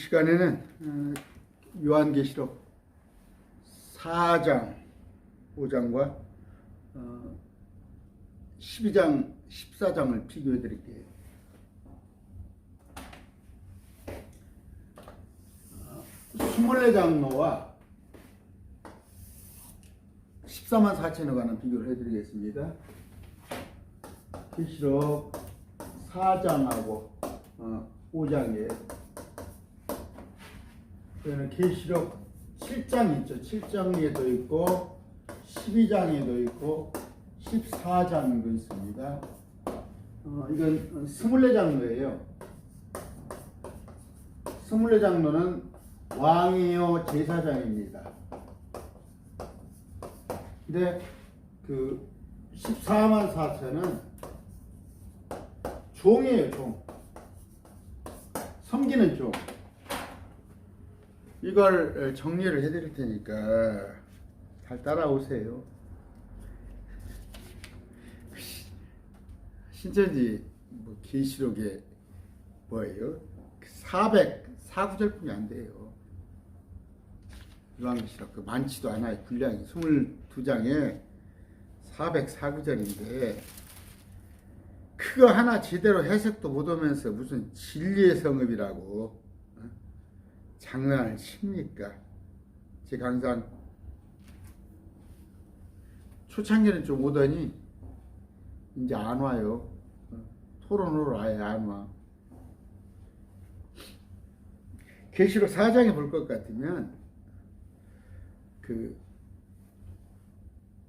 시간에는 요한계시록 4장, 5장과 12장, 14장을 비교해 드릴게요. 스물네 장로와 14만 4천에 관한 비교를 해드리겠습니다. 계시록 4장하고 5장이에요. 그러면 계시록 7장 있죠. 7장에도 있고 12장에도 있고 14장도 있습니다. 이건 24장로예요. 24장로는 왕이요 제사장입니다. 근데 그 14만 4천은 종이에요. 종. 섬기는 종. 이걸 정리를 해드릴 테니까 잘 따라오세요. 신천지 계시록에 뭐예요? 404구절뿐이 안 돼요. 요한계시록 그 많지도 않아요. 분량이 22장에 404구절인데 그거 하나 제대로 해석도 못하면서 무슨 진리의 성읍이라고 장난을 칩니까? 제 강산 초창기는 좀 오더니 이제 안 와요. 토론으로 아예 안 와. 계시록 4장에 볼 것 같으면 그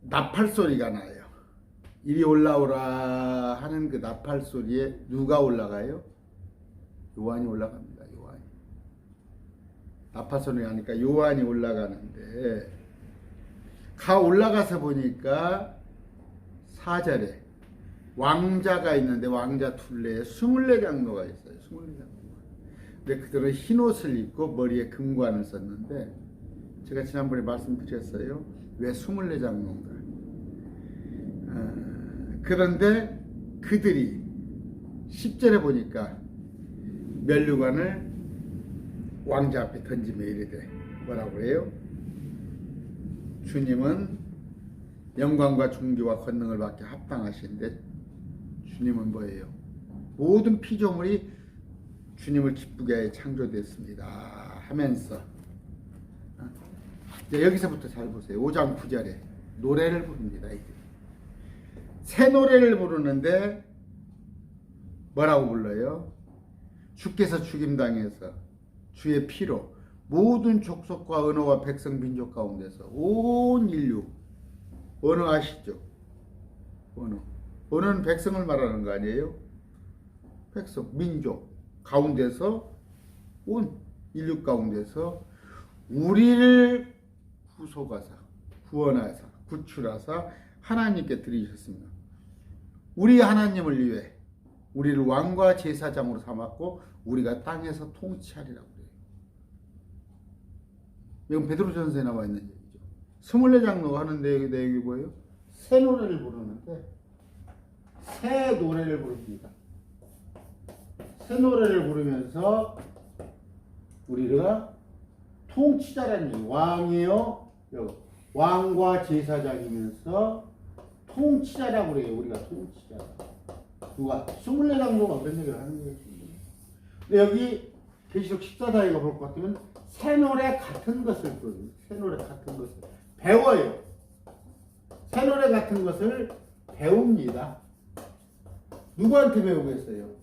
나팔 소리가 나요. 이리 올라오라 하는 그 나팔 소리에 누가 올라가요? 요한이 올라갑니다. 요한이. 나팔 소리가 나니까 요한이 올라가는데 올라가서 보니까 4절에 왕자가 있는데 왕자 둘레에 24장로가 있어요. 24장로가. 근데 그들은 흰 옷을 입고 머리에 금관을 썼는데 제가 지난번에 말씀드렸어요. 왜 24장로인가? 그런데 그들이 10절에 보니까 면류관을 왕자 앞에 던지며 이르되 뭐라고 해요? 주님은 영광과 존귀와 권능을 받게 합당하신데 주님은 뭐예요? 모든 피조물이 주님을 기쁘게 하여 창조됐습니다 하면서 이제 여기서부터 잘 보세요. 5장 9절에 노래를 부릅니다. 이게 새 노래를 부르는데 뭐라고 불러요? 주께서 죽임당해서 주의 피로 모든 족속과 언어와 백성 민족 가운데서 온 인류, 언어 아시죠? 언어는 백성을 말하는 거 아니에요? 백성, 민족 가운데서 온 인류 가운데서 우리를 구속하사, 구원하사, 구출하사 하나님께 드리셨습니다. 우리 하나님을 위해 우리를 왕과 제사장으로 삼았고 우리가 땅에서 통치하리라고 그래요. 이건 베드로전서에 나와 있는 얘기죠. 24장로가 하는 내용이 뭐예요? 새 노래를 부르는데 새 노래를 부릅니다. 새 노래를 부르면서 우리가 통치자라는 얘기, 왕이요 왕과 제사장이면서 통치자라고 그래요. 우리가 통치자. 누가? 24장로가 그런 얘기를 하는 거예요. 근데 여기 계시록 14장에 볼 것 같으면 새 노래 같은 것을 부릅니다. 새 노래 같은 것을 배워요. 새 노래 같은 것을 배웁니다. 누구한테 배우겠어요?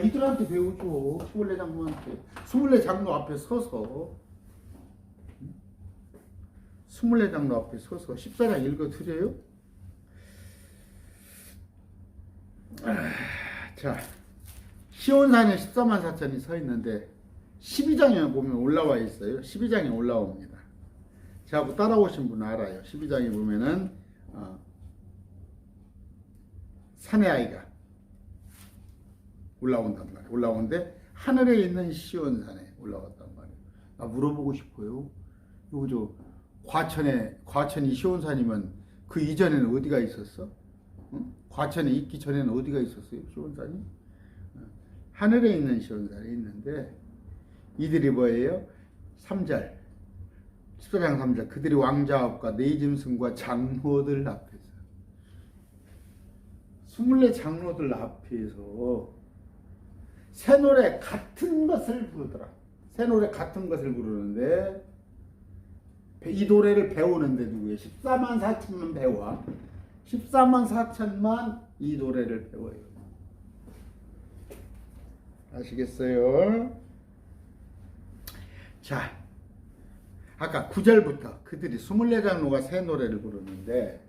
이들한테 배우죠. 24장로한테. 24장로 앞에 서서 24장로 앞에 서서 14장 읽어드려요? 자, 시온산에 14만 4천이 서 있는데 12장에 보면 올라와 있어요. 12장에 올라옵니다. 저하고 따라오신 분은 알아요. 12장에 보면은 산의 아이가 올라온단 말이에요. 올라오는데 하늘에 있는 시온산에 올라왔단 말이에요. 물어보고 싶어요. 이거 과천이 시온산이면 그 이전에는 어디가 있었어? 응? 과천에 있기 전에는 어디가 있었어요? 시온산이? 하늘에 있는 시온산이 있는데 이들이 뭐예요? 3절 14장 3절 그들이 왕자업과 내짐승과 장로들 앞에서 24 장로들 앞에서 새 노래 같은 것을 부르더라. 새 노래 같은 것을 부르는데 이 노래를 배우는데 누구예요? 14만 4천만 배워. 14만 4천만 이 노래를 배워요. 아시겠어요? 자, 아까 9절부터 그들이 24장로가 새 노래를 부르는데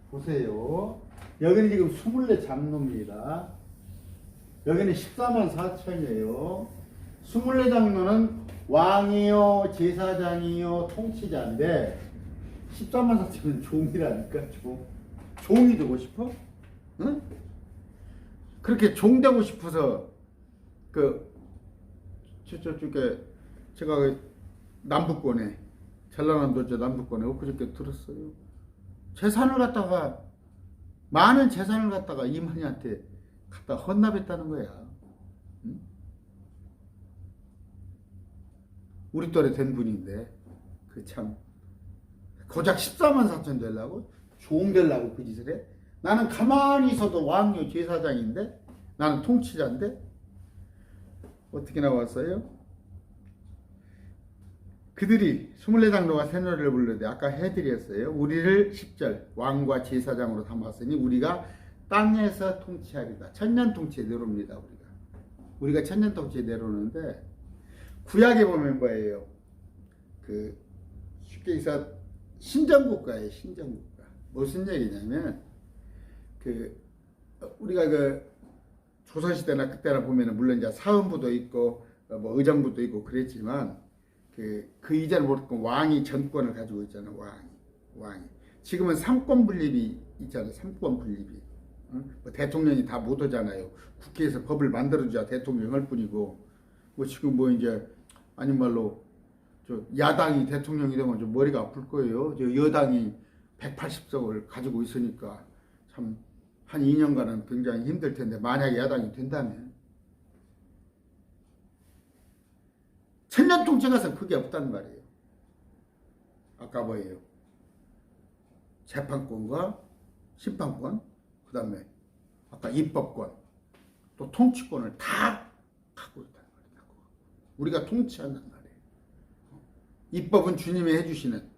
보세요. 여기는 지금 24장로입니다. 여기는 14만 4천이에요. 24장로는 왕이요, 제사장이요, 통치자인데 14만 4천은 종이라니까. 종이 되고 싶어? 응? 그렇게 종 되고 싶어서 저쪽에 제가 남북권에 전라남도 남북권에 엊그저께 들었어요. 재산을 갖다가 많은 재산을 갖다가 이만희한테 갖다 헌납했다는 거야. 응? 우리 또래 된 분인데 그 참 고작 14만 4천 되려고 종 되려고 그 짓을 해. 나는 가만히 있어도 왕요 제사장인데 나는 통치자인데 어떻게 나왔어요? 그들이 24장로가 새 노래를 부르는데 아까 해드렸어요. 우리를 10절 왕과 제사장으로 삼았으니 우리가 땅에서 통치하리다. 천년 통치에 내려옵니다. 우리가 천년 통치에 내려오는데 구약에 보면 뭐예요? 쉽게 해서 신정국가예요. 신정국가. 무슨 얘기냐면 우리가 조선시대나 그때나 보면은 물론 이제 사헌부도 있고 뭐 의정부도 있고 그랬지만 그 이전에 보통 왕이 전권을 가지고 있잖아요. 왕이 지금은 삼권 분립이 있잖아요. 삼권 분립이. 뭐 대통령이 다 못 오잖아요. 국회에서 법을 만들어줘야 대통령 할 뿐이고 뭐 지금 뭐 이제 아닌 말로 저 야당이 대통령이 되면 좀 머리가 아플 거예요. 저 여당이 180석을 가지고 있으니까 참 한 2년간은 굉장히 힘들 텐데 만약에 야당이 된다면 천년 통치 가서 그게 없단 말이에요. 아까 뭐예요? 재판권과 심판권, 그 다음에 아까 입법권, 또 통치권을 다 갖고 있다는 말이에요. 우리가 통치한단 말이에요. 입법은 주님이 해주시는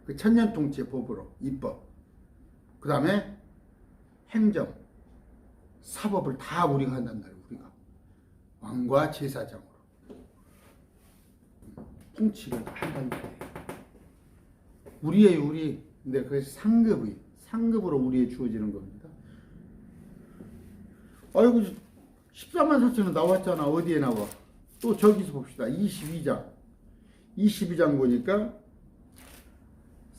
그 천년 통치의 법으로 입법, 그 다음에 행정, 사법을 다 우리가 한단 말이에요. 우리가 왕과 제사장으로 통치를 한단 말이에요. 우리의 우리. 근데 그 상급으로 우리에 주어지는 겁니다. 아이고 14만 4천은 나왔잖아. 어디에 나와? 또 저기서 봅시다. 22장 보니까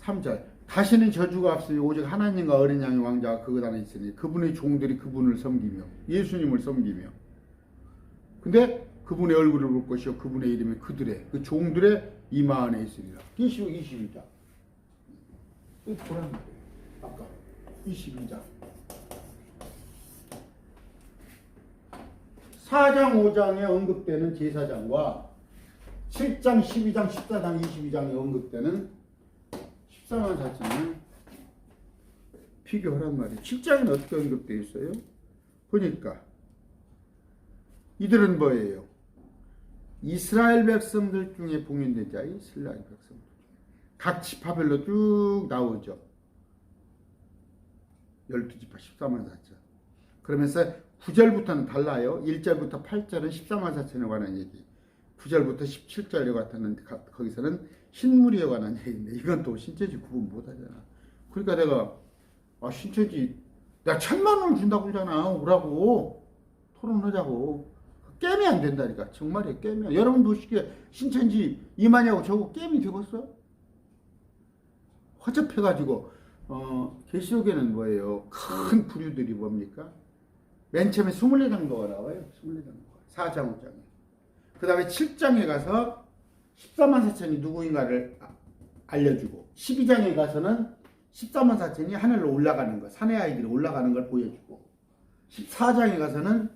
3절 다시는 저주가 없으니 오직 하나님과 어린 양의 왕자가 그것 안에 있으니 그분의 종들이 그분을 섬기며 예수님을 섬기며 근데 그분의 얼굴을 볼 것이요 그분의 이름이 그들의 그 종들의 이마 안에 있으리라. 계시록 22장 보란 말이에요. 아까 22장 4장 5장에 언급되는 제사장과 7장 12장 14장 22장에 언급되는 14만 4천을 비교하란 말이에요. 7장에는 어떻게 언급되어 있어요? 보니까 이들은 뭐예요? 이스라엘 백성들 중에 봉인된 자, 이스라엘 백성들 각 지파별로 쭉 나오죠. 12지파 14만 4천. 그러면서 9절부터는 달라요. 1절부터 8절은 14만 4천에 관한 얘기. 9절부터 17절에 같은 거기서는 신무리에 관한 얘기인데 이건 또 신천지 구분 못하잖아. 그러니까 내가 신천지 내가 1,000만 원을 준다고 그러잖아. 오라고 토론하자고. 게임이 안 된다니까. 정말이에요. 게임이. 여러분 보시기에 신천지 이만희하고 저거 게임이 되겠어? 허접해가지고 계시록에는 뭐예요? 큰 부류들이 뭡니까? 맨 처음에 24장로가 나와요. 24장로가 4장 5장에. 그 다음에 7장에 가서 14만 4천이 누구인가를 알려주고 12장에 가서는 14만 4천이 하늘로 올라가는 거, 산의 아이들이 올라가는 걸 보여주고 14장에 가서는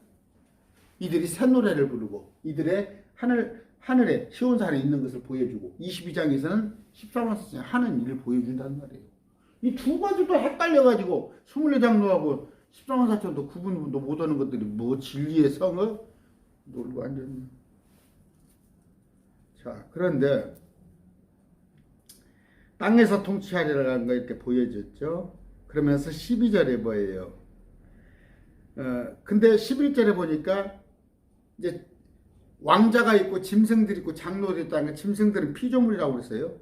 이들이 새 노래를 부르고 이들의 하늘에 시온산에 있는 것을 보여주고 22장에서는 14만 4천이 하는 일을 보여준다는 말이에요. 이 두 가지도 헷갈려가지고 24장로하고 14만 4천도 구분도 못하는 것들이 뭐 진리의 성을 놀고 앉았네. 자, 그런데 땅에서 통치하리라는 거 이렇게 보여졌죠. 그러면서 12절에 뭐예요? 근데 11절에 보니까 이제 왕자가 있고 짐승들이 있고 장로들이 있다는 게, 짐승들은 피조물이라고 그랬어요.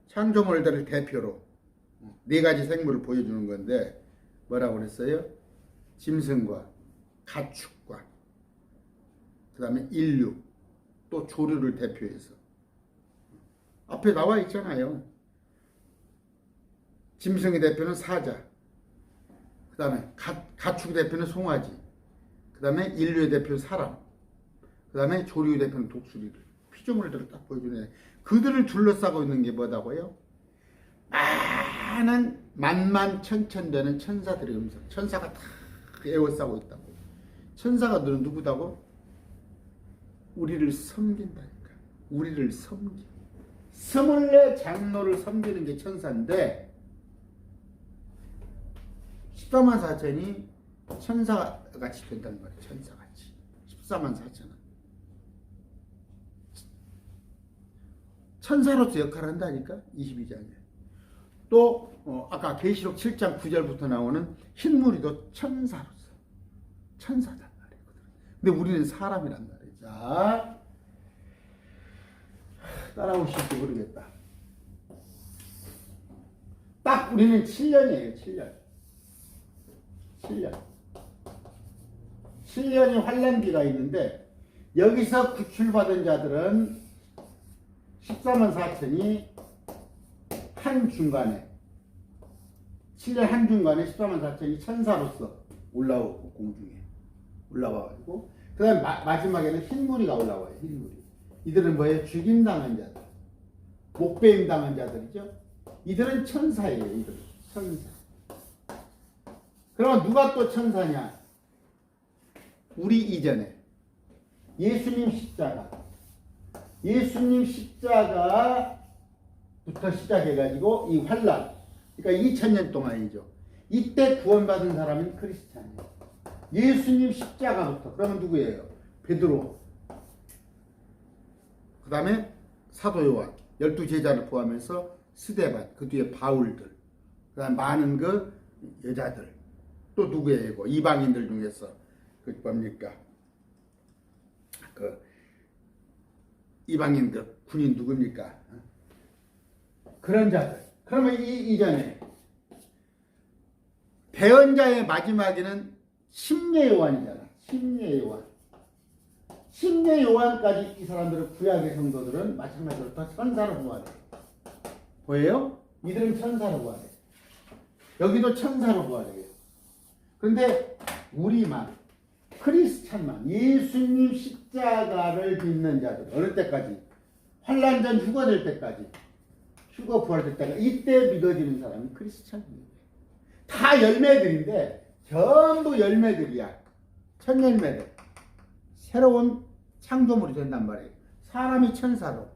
창조물들을 대표로 네 가지 생물을 보여주는 건데 뭐라고 그랬어요? 짐승과 가축과 그 다음에 인류 또 조류를 대표해서 앞에 나와 있잖아요. 짐승의 대표는 사자, 그 다음에 가축의 대표는 송아지, 그 다음에 인류의 대표는 사람, 그 다음에 조류의 대표는 독수리를, 피조물들을 딱 보여주네. 그들을 둘러싸고 있는 게 뭐다고요? 많은 만만천천되는 천사들의 음성. 천사가 다 에워싸고 있다고. 천사가 누구다고? 우리를 섬긴다니까. 우리를 섬기. 24 장로를 섬기는 게 천사인데 14만 4천이 천사같이 된다는 말이에요. 천사같이. 14만 4천은 천사로서 역할을 한다니까. 22장에 또 아까 계시록 7장 9절부터 나오는 흰무리도 천사로서 천사단 말이거든. 근데 우리는 사람이란 말이에요. 자, 따라오실지 모르겠다. 딱 우리는 7년이에요. 7년이 환란기가 있는데 여기서 구출받은 자들은 14만 4천이 한중간에 7년 한중간에 14만 4천이 천사로서 올라오고 공중에 올라와가지고 그 다음에 마지막에는 흰무리가 올라와요. 흰무리. 이들은 뭐예요? 죽임당한 자들, 목배임 당한 자들이죠. 이들은 천사예요. 이들은 천사. 그러면 누가 또 천사냐? 우리 이전에 예수님 십자가부터 시작해가지고 이 환란, 그러니까 2000년 동안이죠. 이때 구원받은 사람은 크리스찬이에요. 예수님 십자가부터. 그러면 누구예요? 베드로, 그 다음에 사도 요한, 12제자를 포함해서 스데반, 그 뒤에 바울들, 그 다음 많은 그 여자들, 또 누구예요? 이방인들 중에서 그 뭡니까? 그 이방인들 군인 누굽니까? 그런 자들. 그러면 이전에 대언자의 마지막에는 심례 요한이잖아. 심례 요한까지 이 사람들은 구약의 성도들은 마찬가지로 다 천사로 보아요. 보여요? 이들은 천사로 보아요. 여기도 천사로 보아요. 그런데 우리만, 크리스찬만, 예수님 십자가를 믿는 자들, 어느 때까지? 환란전 휴거될 때까지, 휴거 부활될 때까지, 이때 믿어지는 사람이 크리스찬입니다. 다 열매들인데 전부 열매들이야. 첫 열매들. 새로운 창조물이 된단 말이에요. 사람이 천사로,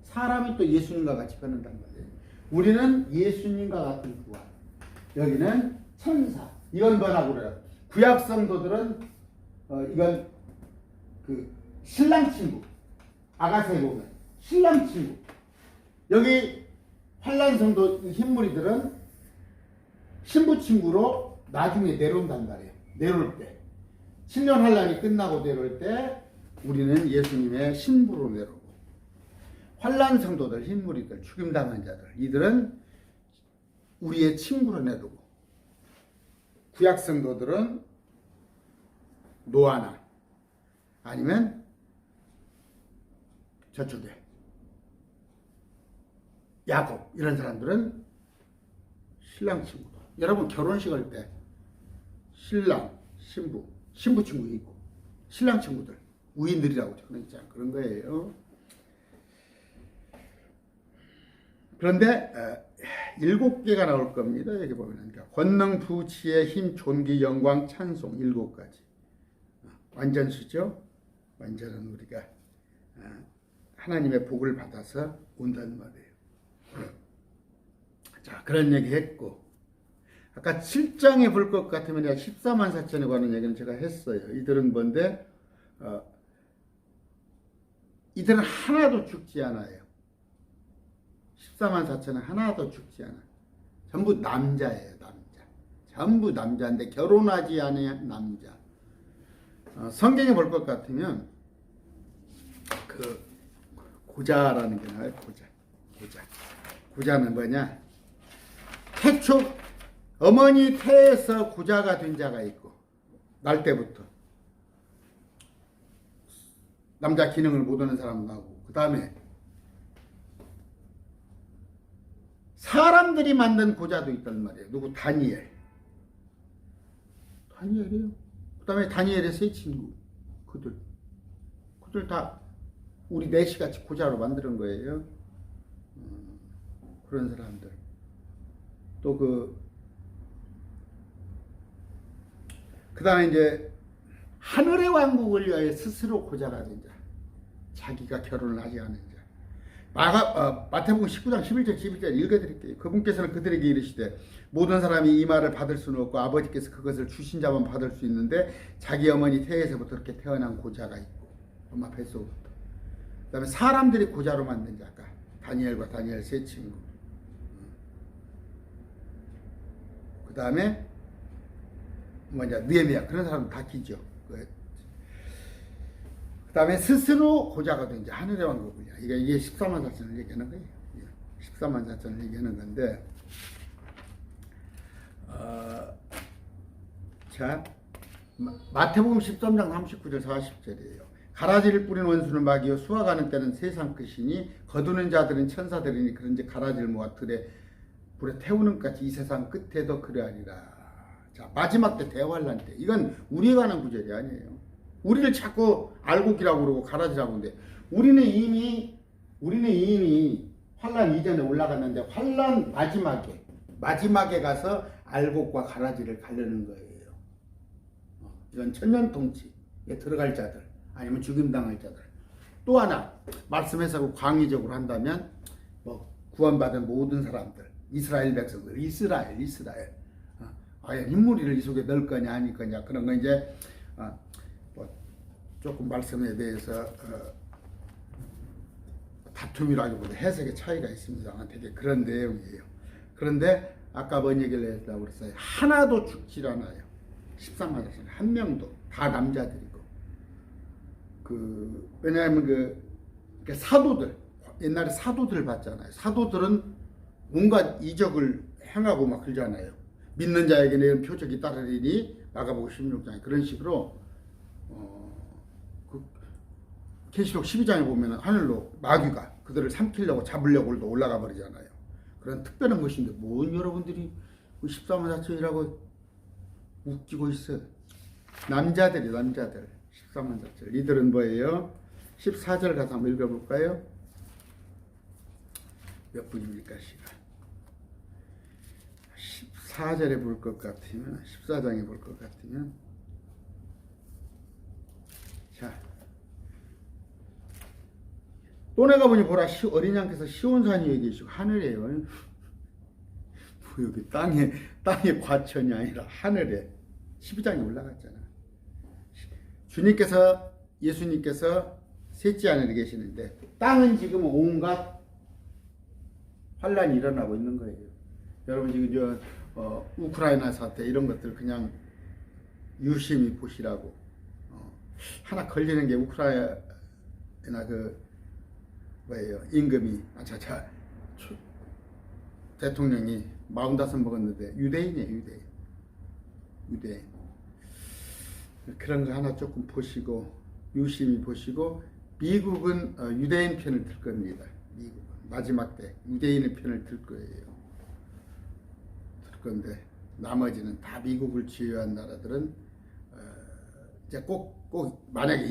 사람이 또 예수님과 같이 변한단 말이에요. 우리는 예수님과 같은 구원, 여기는 천사. 이건 뭐라고 그래요? 구약 성도들은 이건 그 신랑 친구, 아가서에 보면 신랑 친구. 여기 환란 성도 흰무리들은 신부 친구로 나중에 내려온단 말이에요. 내려올 때 7년 환란이 끝나고 내려올 때 우리는 예수님의 신부로 내려오고, 환란 성도들 흰무리들 죽임당한 자들 이들은 우리의 친구로 내려오고, 구약 성도들은 노아나 아니면 저쪽에 야곱 이런 사람들은 신랑 친구. 여러분 결혼식 할 때 신랑, 신부 친구 있고 신랑 친구들 우인들이라고 적혀 있잖아요. 그런 거예요. 그런데 7개가 나올 겁니다. 여기 보면 권능, 부치의 힘, 존귀, 영광, 찬송 7가지. 완전수죠. 완전한 우리가 하나님의 복을 받아서 온다는 말이에요. 자, 그런 얘기 했고, 아까 7장에 볼 것 같으면 내가 14만 4천에 관한 얘기는 제가 했어요. 이들은 뭔데? 이들은 하나도 죽지 않아요. 14만 4천은 하나도 죽지 않아요. 전부 남자예요, 남자. 전부 남자인데 결혼하지 않은 남자. 성경에 볼 것 같으면 그 고자라는 게 나와요. 고자는 뭐냐? 태초 어머니 태에서 고자가 된 자가 있고, 날 때부터 남자 기능을 못 하는 사람도 나오고, 그 다음에 사람들이 만든 고자도 있단 말이에요. 누구? 다니엘이요. 그 다음에 다니엘의 세 친구, 그들 다 우리 넷이같이 고자로 만드는 거예요. 그런 사람들. 또 그 다음에 이제 하늘의 왕국을 위하여 스스로 고자가 된 자, 자기가 결혼을 하지 않은 자. 마태복음 19장 11절 12절 읽어드릴게요. 그분께서는 그들에게 이르시되 모든 사람이 이 말을 받을 수는 없고 아버지께서 그것을 주신 자만 받을 수 있는데 자기 어머니 태에서부터 그렇게 태어난 고자가 있고, 엄마 뱃속부터. 그 다음에 사람들이 고자로 만든 자가 다니엘과 다니엘 세 친구. 그 다음에 뭐냐, 느헤미야, 그런 사람 다 기죠. 그 다음에 스스로 고자가 된 자, 하늘의 왕국이야. 이게 14만 4천을 얘기하는 거예요. 14만 4천을 얘기하는 건데, 자, 마태복음 13장 39절 40절이에요. 가라지를 뿌린 원수는 마귀요 수확하는 때는 세상 끝이니 거두는 자들은 천사들이니 그런지 가라지를 모아 들에 불에 태우는 같이 이 세상 끝에도 그러하리라. 자, 마지막 때 대환란 때. 이건 우리에 관한 구절이 아니에요. 우리를 자꾸 알곡이라고 그러고 가라지라고 하는데, 우리는 이미 환란 이전에 올라갔는데 환란 마지막에 가서 알곡과 가라지를 가르는 거예요. 이건 천년통치에 들어갈 자들, 아니면 죽임당할 자들. 또 하나 말씀해서 광의적으로 한다면 구원받은 모든 사람들, 이스라엘 백성들, 이스라엘. 인물을 이 속에 넣을 거냐 아닐 거냐, 그런 거 이제 조금 말씀에 대해서 다툼이라기보다 해석의 차이가 있습니다. 되게 그런 내용이에요. 그런데 아까 뭔 얘기를 했다고 그랬어요. 하나도 죽질 않아요. 13만 자손 한 명도. 다 남자들이고. 왜냐하면 사도들, 옛날에 사도들 봤잖아요. 사도들은 온갖 이적을 행하고 막 그러잖아요. 믿는 자에게는 이런 표적이 따르리니 마가복음 16장에 그런 식으로 계시록 12장에 보면 하늘로 마귀가 그들을 삼키려고 잡으려고 올라가 버리잖아요. 그런 특별한 것인데 뭔 여러분들이 14만 4천이라고 웃기고 있어요. 남자들 14만 4천. 이들은 뭐예요? 14절 가서 한번 읽어볼까요? 몇 분입니까 시간? 14절에 볼 것 같으면, 14장에 볼 것 같으면, 자, 또 내가 보니 보라, 어린 양께서 시온산이 여기 계시고 하늘에요. 여기 땅에 과천이 아니라 하늘에 12장에 올라갔잖아. 예수님께서 셋째 하늘에 계시는데 땅은 지금 온갖 환란이 일어나고 있는 거예요. 여러분 지금 우크라이나 사태 이런 것들 그냥 유심히 보시라고. 하나 걸리는 게 우크라이나 임금이 대통령이 45 먹었는데 유대인이에요. 유대인. 그런 거 하나 조금 보시고 유심히 보시고, 미국은 유대인 편을 들 겁니다. 미국은 마지막 때 유대인의 편을 들 거예요. 그런데 나머지는 다 미국을 지휘한 나라들은 이제 꼭 만약에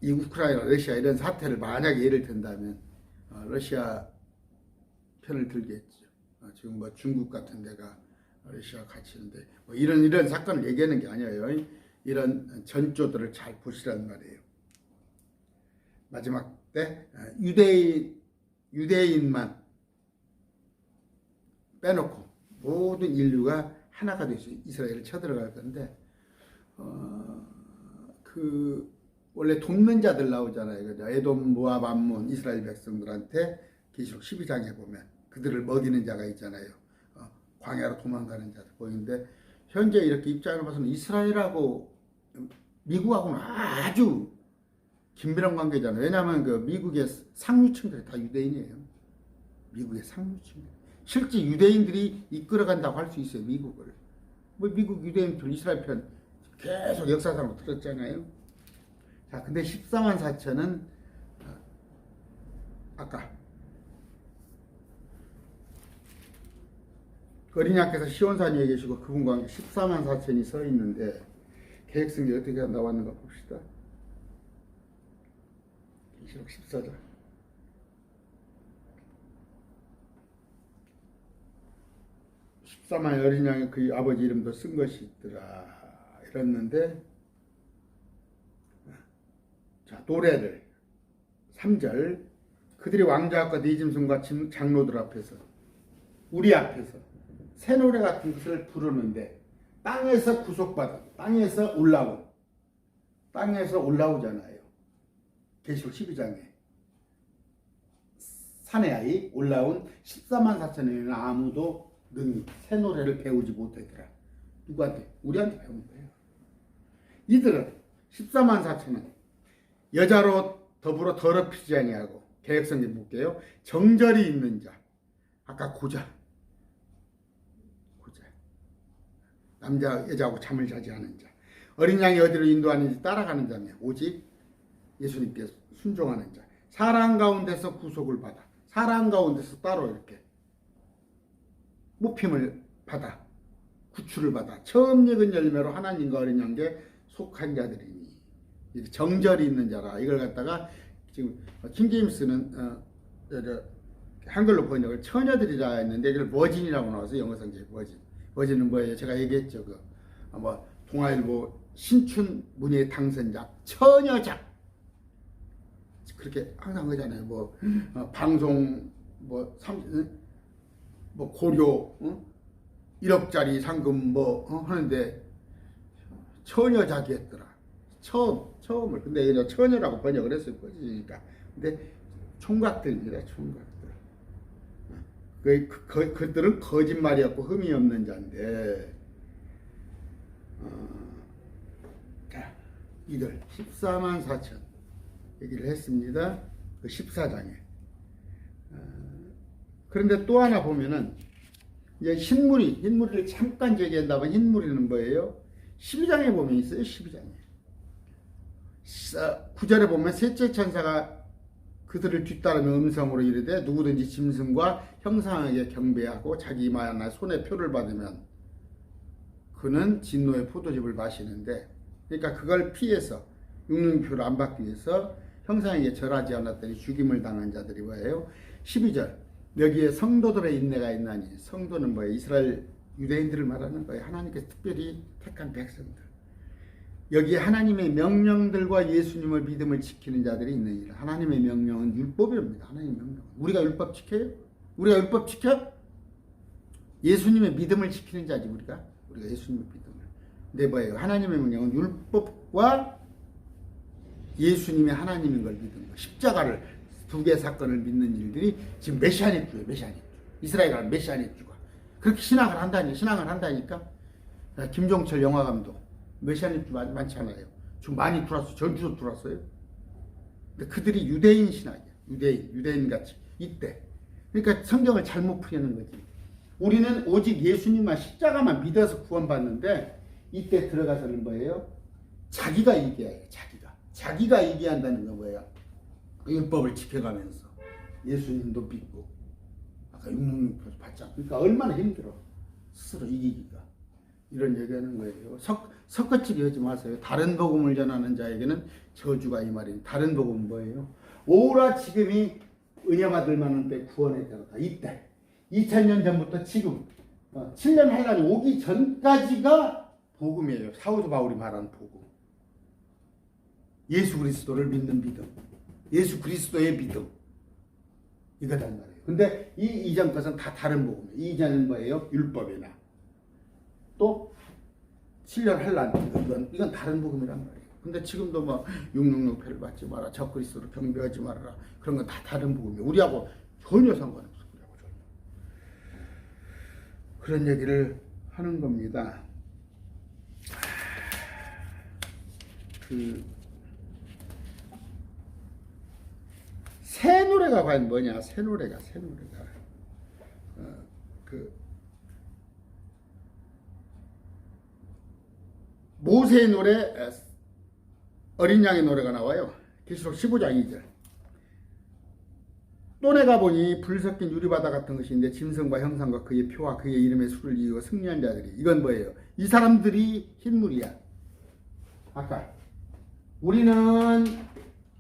이 우크라이나, 러시아 이런 사태를 만약에 예를 든다면 러시아 편을 들겠죠. 지금 중국 같은 데가 러시아 같이 있는데 이런 사건을 얘기하는 게 아니에요. 이런 전조들을 잘 보시란 말이에요. 마지막 때 유대인만 빼놓고 모든 인류가 하나가 돼서 이스라엘을 쳐들어갈 건데 원래 돕는 자들 나오잖아요. 그죠? 에돔, 모압, 암몬, 이스라엘 백성들한테 계시록 12장에 보면 그들을 먹이는 자가 있잖아요. 광야로 도망가는 자들 보이는데 현재 이렇게 입장을 봐서는 이스라엘하고 미국하고는 아주 긴밀한 관계잖아요. 왜냐하면 그 미국의 상류층들이 다 유대인이에요. 미국의 상류층. 실제 유대인들이 이끌어간다고 할 수 있어요. 미국을. 뭐 미국 유대인들 이스라엘 편 계속 역사상으로 들었잖아요. 자, 근데 14만 4천은 아까 어린이학교에서 시온산 위에 계시고 그분과 함께 14만 4천이 서 있는데 계획성이 어떻게 나왔는가 봅시다. 계시록 14장. 14만 어린 양의 그 아버지 이름도 쓴 것이 있더라. 이랬는데 자, 노래를 3절 그들이 왕자과 네 짐승과 장로들 앞에서 우리 앞에서 새 노래 같은 것을 부르는데 땅에서 구속받아 땅에서 올라오잖아요. 계시록 12장에 산의 아이 올라온 14만 4천에는 아무도 능히 새 노래를 배우지 못하더라. 누구한테? 우리한테 배운 거예요. 이들은 14만 4천은 여자로 더불어 더럽히지 아니하고 계획성에 볼게요. 정절이 있는 자. 아까 고자. 남자 여자하고 잠을 자지 않은 자. 어린 양이 어디로 인도하는지 따라가는 자며 오직 예수님께 순종하는 자. 사랑 가운데서 구속을 받아. 사랑 가운데서 따로 이렇게 뽑힘을 받아. 구출을 받아. 처음 익은 열매로 하나님과 어린 양께 속한 자들이니. 정절이 있는 자라. 이걸 갖다가 지금 킹제임스는 한글로 번역을 처녀들이라 했는데 이걸 버진이라고 나와서 영어 성경에 버진. 버진은 뭐예요? 제가 얘기했죠. 동아일보 신춘 문예 당선자 처녀자. 그렇게 항상 하잖아요. 방송 고려 1억짜리 상금 하는데 처녀자기였더라. 처음을. 근데 그냥 처녀라고 번역을 했을 것이니까. 근데 총각들입니다. 총각들. 그들은 거짓말이었고 흠이 없는 자인데, 자, 이들 14만 4천 얘기를 했습니다. 그 14장에. 그런데 또 하나 보면은 이제 흰무리를 잠깐 얘기한다면 흰무리는 뭐예요? 12장에 보면 있어요. 12장에. 9절에 보면 셋째 천사가 그들을 뒤따르며 음성으로 이르되 누구든지 짐승과 형상에게 경배하고 자기 이마나 손에 표를 받으면 그는 진노의 포도즙을 마시는데, 그러니까 그걸 피해서 육륜표를 안 받기 위해서 형상에게 절하지 않았더니 죽임을 당한 자들이 뭐예요? 12절 여기에 성도들의 인내가 있나니. 성도는 뭐예요? 이스라엘 유대인들을 말하는 거예요. 하나님께서 특별히 택한 백성들. 여기에 하나님의 명령들과 예수님을 믿음을 지키는 자들이 있느니라. 하나님의 명령은 율법입니다. 하나님의 명령. 우리가 율법 지켜요? 우리가 율법 지켜? 예수님의 믿음을 지키는 자지 우리가 예수님의 믿음을. 근데 뭐예요? 하나님의 명령은 율법과 예수님의 하나님인 걸 믿는 거. 십자가를 두 개 사건을 믿는 일들이 지금 메시아닉주예요. 메시아닉주. 이스라엘과 메시아닉주가 그렇게 신앙을 한다니까. 김종철 영화감독 메시아닉주 많잖아요. 좀 많이 들어왔어요. 전주도 들어왔어요. 근데 그들이 유대인 신학이야. 유대인 같이 이때. 그러니까 성경을 잘못 풀이하는 거지. 우리는 오직 예수님만 십자가만 믿어서 구원받는데 이때 들어가서는 뭐예요? 자기가 이기해요. 자기가 이기한다는 건 뭐예요? 율법을 지켜가면서 예수님도 믿고 아까 육륜표 받자. 그러니까 얼마나 힘들어. 스스로 이기기가. 이런 얘기하는 거예요. 섞어치기 하지 마세요. 다른 복음을 전하는 자에게는 저주가 이 말이에요. 다른 복음은 뭐예요? 오라 지금이 은혜 받을 만한 때 구원의 때로다. 이때 2000년 전부터 지금 7년 하나님 오기 전까지가 복음이에요. 사도 바울이 말한 복음. 예수 그리스도를 믿는 믿음. 예수 그리스도의 믿음. 이거단 말이에요. 근데 이 이전 것은 다 다른 복음이에요. 이 이전은 뭐예요? 율법이나 또 7년 환란 이건 다른 복음이란 말이에요. 근데 지금도 뭐 666패를 받지 마라, 적그리스도로 경배하지 말아라, 그런 건 다 다른 복음이에요. 우리하고 전혀 상관없어. 우리하고 전혀. 그런 얘기를 하는 겁니다. 새 노래가 과연 뭐냐? 새 노래가 모세의 노래, 어린 양의 노래가 나와요. 계시록 15장 2절. 또 내가 보니 불 섞인 유리바다 같은 것인데 짐승과 형상과 그의 표와 그의 이름의 수를 이루어 승리한 자들이, 이건 뭐예요? 이 사람들이 흰물이야. 아까 우리는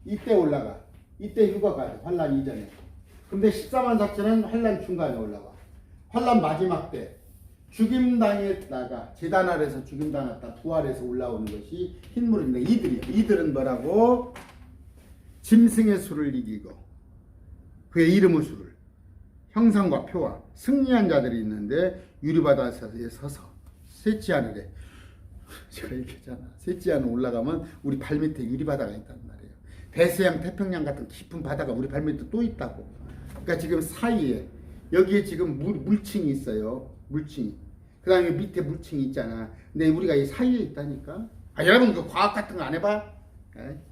이때 올라가, 이때 휴가가 돼, 환란 이전에. 근데 14만 4천은 환란 중간에 올라가. 환란 마지막 때 죽임당했다가 제단 아래서 죽임당했다 부활해서 올라오는 것이 흰물인데, 이들은 뭐라고? 짐승의 수를 이기고 그의 이름의 수를, 형상과 표와 승리한 자들이 있는데 유리바다에 서서 셋째 하늘에, 제가 얘기했잖아, 셋째 하늘 올라가면 우리 발밑에 유리바다가 있단 말이에요. 대서양 태평양 같은 깊은 바다가 우리 발밑에 또 있다고. 그러니까 지금 사이에 여기에 지금 물층이 있어요. 물층이. 그 다음에 밑에 물층이 있잖아. 근데 우리가 이 사이에 있다니까. 여러분 그 과학 같은 거 안 해봐? 네?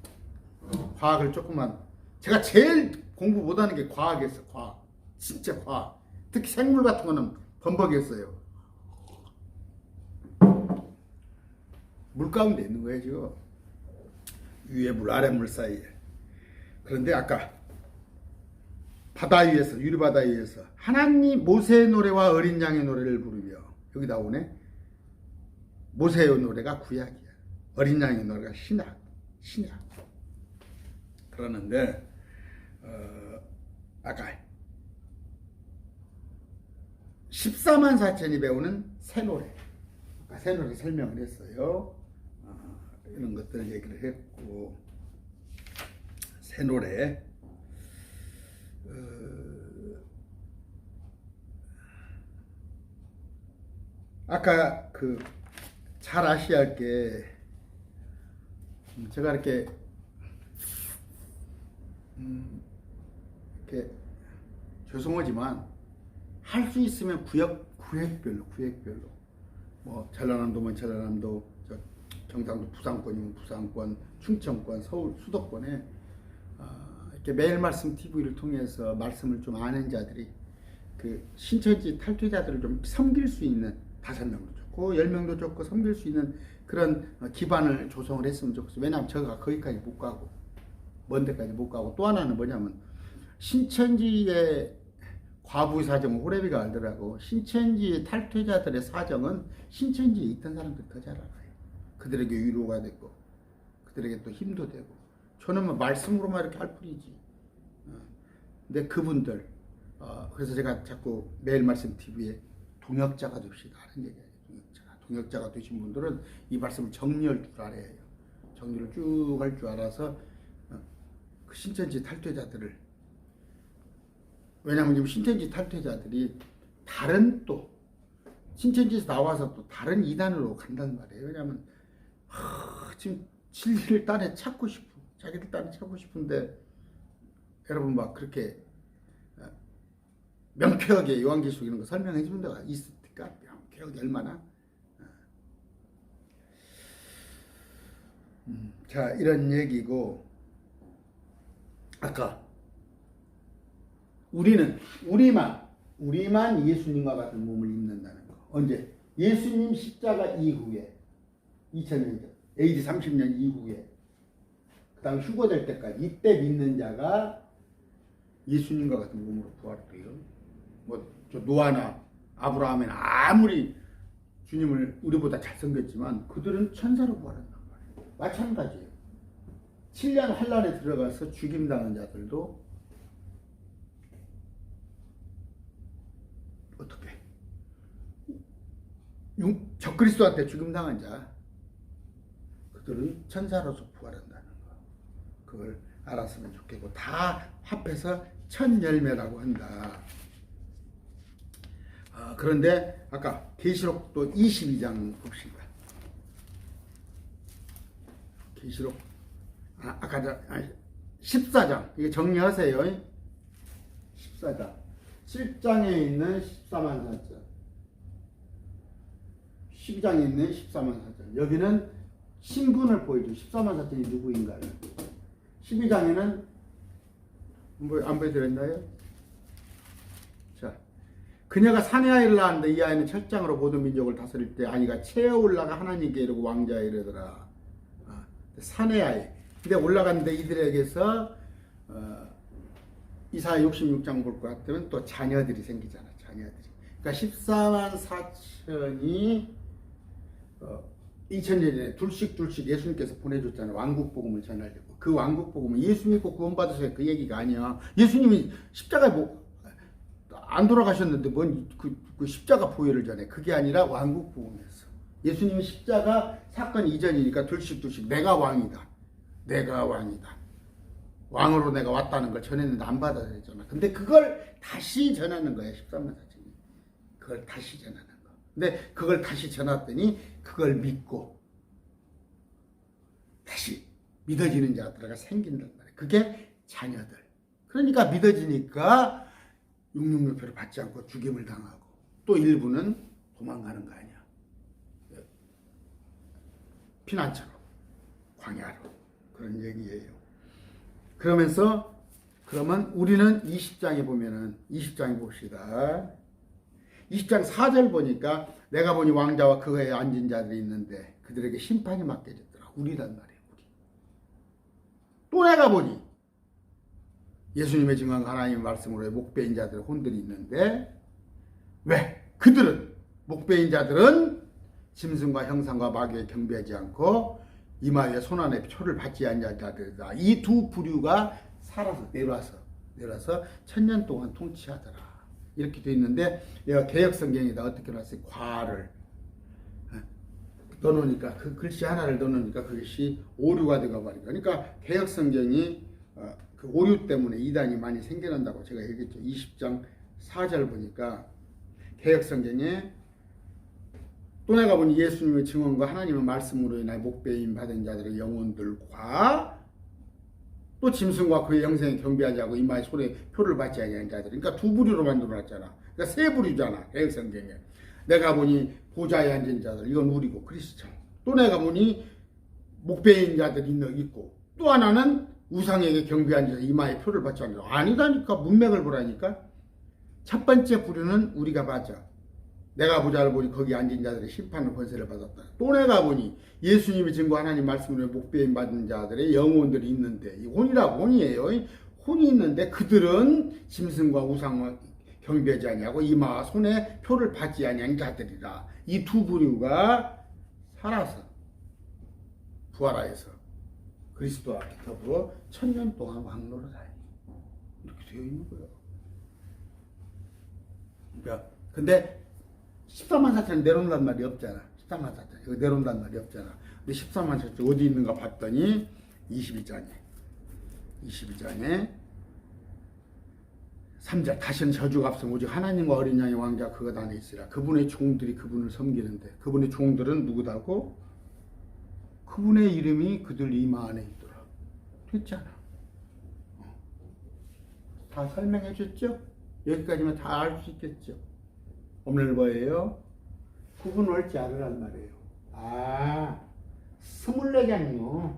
과학을 조금만. 제가 제일 공부 못하는 게 과학이었어. 과학. 진짜 과학. 특히 생물 같은 거는 범벅이었어요. 물 가운데 있는 거예요 지금. 위에 물 아래 물 사이에. 그런데 아까 바다 위에서, 유리바다 위에서 하나님 모세의 노래와 어린 양의 노래를 부르며, 여기 나오네. 모세의 노래가 구약이야. 어린 양의 노래가 신약. 그러는데 아까 14만 4천이 배우는 새 노래. 아까 새 노래 설명을 했어요. 이런 것들 얘기를 했고, 새 노래. 아까 잘 아셔야 할 게, 제가 이렇게 죄송하지만 할 수 있으면 구역별로 뭐 전라남도면 전라남도, 경상도 부산권이면 부산권, 충청권, 서울 수도권에 이렇게 매일 말씀 TV를 통해서 말씀을 좀 아는 자들이 신천지 탈퇴자들을 좀 섬길 수 있는, 5명도 좋고 10명도 좋고 섬길 수 있는 그런 기반을 조성을 했으면 좋겠어요. 왜냐하면 제가 거기까지 못 가고, 먼 데까지 못 가고, 또 하나는 뭐냐면 신천지의 과부의 사정은 호래비가 알더라고. 신천지의 탈퇴자들의 사정은 신천지에 있던 사람들이 더 잘 알아요. 그들에게 위로가 되고 그들에게 또 힘도 되고. 저는 뭐 말씀으로만 이렇게 할 뿐이지. 근데 그분들, 그래서 제가 자꾸 매일 말씀 TV에 동역자가 됩시다 하는 얘기예요. 동역자가 되신 분들은 이 말씀을 정리할 줄 알아야 해요. 정리를 쭉 할 줄 알아서 그 신천지 탈퇴자들을, 왜냐하면 지금 신천지 탈퇴자들이 다른 또 신천지에서 나와서 또 다른 이단으로 간단 말이에요. 왜냐하면 지금 진리를 딴에 찾고 싶고, 자기들 딴에 찾고 싶은데, 여러분 막 그렇게 명쾌하게 요한계시록 이런 거 설명해 주는 데가 있을까? 명쾌하게 얼마나? 자, 이런 얘기고, 아까 우리만 예수님과 같은 몸을 입는다는 거. 언제? 예수님 십자가 이후에, 2000년 전, AD 30년 이후에, 그 다음 휴거될 때까지, 이때 믿는 자가 예수님과 같은 몸으로 부활해요. 저 노아나 아브라함은 아무리 주님을 우리보다 잘생겼지만 그들은 천사로 부활한단 말이에요. 마찬가지예요. 7년 환란에 들어가서 죽임당한 자들도 어떻게? 적그리스도한테 죽임당한 자, 그들은 천사로서 부활한다는 거, 그걸 알았으면 좋겠고, 다 합해서 천열매라고 한다. 그런데 아까 계시록도 22장 봅시다. 계시록 아까 14장, 이게 정리하세요. 14장 7장에 있는 14만 4천, 12장에 있는 14만 4천, 여기는 신분을 보여줘. 14만 4천이 누구인가요? 12장에는 안 보여드렸나요? 자, 그녀가 산의 아이를 낳았는데 이 아이는 철장으로 모든 민족을 다스릴 때 아이가 채에 올라가 하나님께 이르고 왕자에 이르더라. 산의 아이. 근데 올라갔는데 이들에게서 이사야 66장 볼 것 같으면 또 자녀들이 생기잖아. 자녀들이. 그러니까 14만 4천이 2000년 전에 둘씩 예수님께서 보내줬잖아요. 왕국복음을 전하려고. 그 왕국복음은 예수 믿고 구원받으세요, 그 얘기가 아니야. 예수님이 십자가에 안 돌아가셨는데 뭔 그 십자가 보혈을 전해. 그게 아니라 왕국복음이었어. 예수님이 십자가 사건 이전이니까 둘씩 내가 왕이다. 내가 왕이다. 왕으로 내가 왔다는 걸 전했는데 안 받아들였잖아. 근데 그걸 다시 전하는 거야. 13만 4천이. 그걸 다시 전하는 거. 근데 그걸 다시 전했더니 그걸 믿고 다시 믿어지는 자들가 생긴단 말이야. 그게 자녀들. 그러니까 믿어지니까 666표를 받지 않고 죽임을 당하고 또 일부는 도망가는 거 아니야. 피난처로, 광야로. 그런 얘기예요. 그러면 우리는 20장에 보면은 20장에 봅시다. 20장 4절 보니까 내가 보니 왕자와 그거에 앉은 자들이 있는데 그들에게 심판이 맡겨졌더라. 우리란 말이에요. 우리. 또 내가 보니 예수님의 증언 하나님의 말씀으로 목배인 자들의 혼들이 있는데 왜? 그들은 목배인 자들은 짐승과 형상과 마귀에 경배하지 않고 이마에 손안에 표를 받지 않는 자들이다. 이 두 부류가 살아서 내려와서 1000년 동안 통치하더라. 이렇게 되어 있는데 내가 개역성경에다 어떻게 놨어요? 과를 넣어놓으니까 그 글씨 하나를 넣어놓으니까 그것이 오류가 되가 버리니까. 그러니까 개역성경이 그 오류 때문에 이단이 많이 생겨난다고 제가 얘기했죠. 20장 4절 보니까 개역성경에 또 내가 보니 예수님의 증언과 하나님의 말씀으로 인하여 목배임 받은 자들의 영혼들과 또 짐승과 그의 영생에 경배하지 않고 이마에 손에 표를 받지 아니하는 자들. 그러니까 두 부류로 만들어놨잖아. 그러니까 세 부류잖아. 개역성경에. 내가 보니 보좌에 앉은 자들, 이건 우리고 크리스천. 또 내가 보니 목배인 자들이 있고 또 하나는 우상에게 경배한 자들 이마에 표를 받지 않는 자들. 아니다니까. 문맥을 보라니까. 첫 번째 부류는 우리가 맞아. 내가 보좌를 보니 거기 앉은 자들의 심판의 권세를 받았다. 또 내가 보니 예수님이 증거 하나님 말씀으로 목배임 받은 자들의 영혼들이 있는데, 이 혼이라고 혼이에요. 혼이 있는데 그들은 짐승과 우상을 경배하지 아니하고 이마와 손에 표를 받지 아니한 자들이라. 이 두 부류가 살아서 부활하여서 그리스도와 더불어 1000년 동안 왕노릇 하니 이렇게 되어 있는 거예요. 그러니까 근데 14만 4천 내려온단 말이 없잖아. 14만 4천 이거 내려온단 말이 없잖아. 근데 14만 4천 어디 있는가 봤더니 22장에 3절 다시는 저주가 없으면 오직 하나님과 어린 양의 왕자 그것 안에 있으라. 그분의 종들이 그분을 섬기는데 그분의 종들은 누구다고? 그분의 이름이 그들 이마 안에 있더라. 됐잖아. 다 설명해 줬죠? 여기까지만 다 알 수 있겠죠? 오늘 뭐예요? 구분 옳지 않으란 말이에요. 24장요.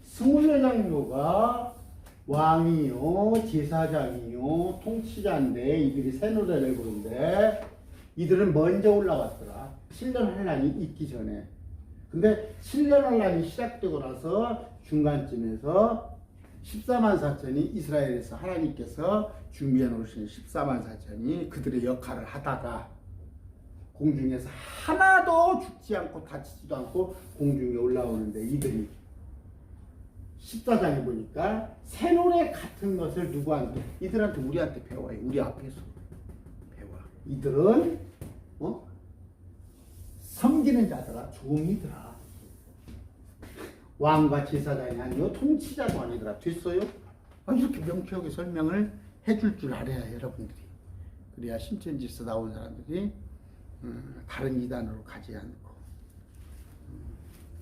24장요가 왕이요, 제사장이요, 통치자인데 이들이 새 노래를 부르는데 이들은 먼저 올라왔더라. 7년 환란이 있기 전에. 근데 7년 환란이 시작되고 나서 중간쯤에서 14만 4천이 이스라엘에서 하나님께서 준비해 놓으신 14만 4천이 그들의 역할을 하다가 공중에서 하나도 죽지 않고 다치지도 않고 공중에 올라오는데 이들이 14장에 보니까 새 노래 같은 것을 누구한테? 이들한테 우리한테 배워요. 우리 앞에서 배워. 이들은 섬기는 자들아, 종이더라. 왕과 제사장이 아니요 통치자도 아니더라. 됐어요? 이렇게 명쾌하게 설명을 해줄 줄 알아야 여러분들이. 그래야 신천지에서 나온 사람들이 다른 이단으로 가지 않고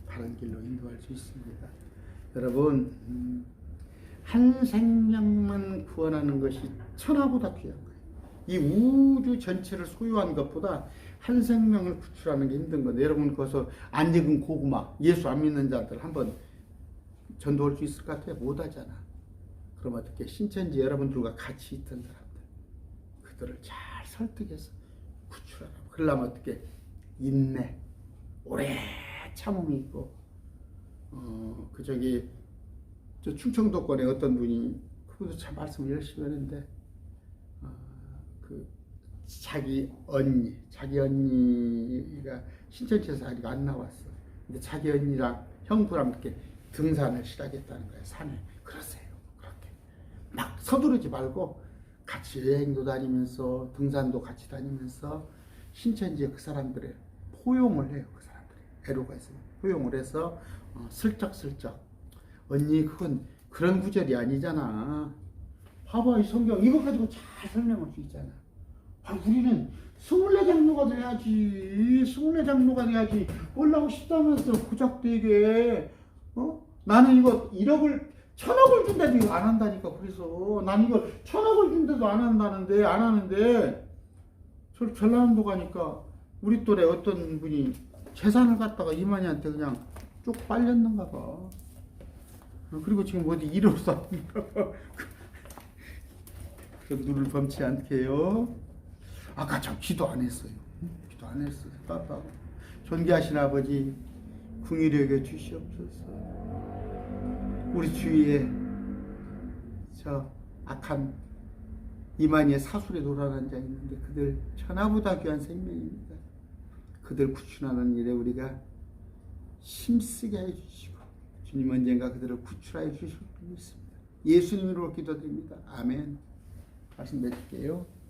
바른 길로 인도할 수 있습니다. 여러분, 한 생명만 구원하는 것이 천하보다 귀한 거예요. 이 우주 전체를 소유한 것보다 한 생명을 구출하는 게 힘든 건데, 여러분 거기서 안 익은 고구마, 예수 안 믿는 자들 한번 전도할 수 있을 것 같아요? 못하잖아. 그럼 어떻게 신천지 여러분들과 같이 있던 사람들, 그들을 잘 설득해서 구출하라고. 그러려면 어떻게? 인내, 오래 참음이 있고, 저 충청도권에 어떤 분이, 그분도 참 말씀을 열심히 하는데, 자기 언니가 신천지에서 아직 안 나왔어. 근데 자기 언니랑 형부랑 이렇게 등산을 시작했다는 거예요. 산에. 그러세요. 그렇게. 막 서두르지 말고 같이 여행도 다니면서 등산도 같이 다니면서 신천지에 그 사람들을 포용을 해요. 그 사람들이. 애로가 있으면. 포용을 해서 슬쩍슬쩍. 언니 그건 그런 구절이 아니잖아. 봐봐 이 성경 이거 가지고 잘 설명할 수 있잖아. 우리는 24장로가 돼야지. 24장로가 돼야지. 올라오고 싶다면서 고작되게. 나는 이거 1억을 1000억을 준다도 이거 안 한다니까. 그래서 난 이거 1000억을 준다도 안 한다는데 안 하는데 전라남도 가니까 우리 또래 어떤 분이 재산을 갖다가 이만희한테 그냥 쭉 빨렸는가 봐. 그리고 지금 어디 1억 쌓는가 봐. 그래서 눈을 범치 않게 해요. 아까 저 기도 안 했어요. 기도 안 했어요. 깜빡. 존귀하신 아버지, 궁일이 여겨 주시옵소서. 우리 주위에 저 악한 이만희의 사술에 돌아가는 자 있는데 그들 천하보다 귀한 생명입니다. 그들 구출하는 일에 우리가 힘쓰게 해주시고 주님 언젠가 그들을 구출하여 주실 줄 믿습니다. 예수님으로 기도드립니다. 아멘. 말씀 맺을게요.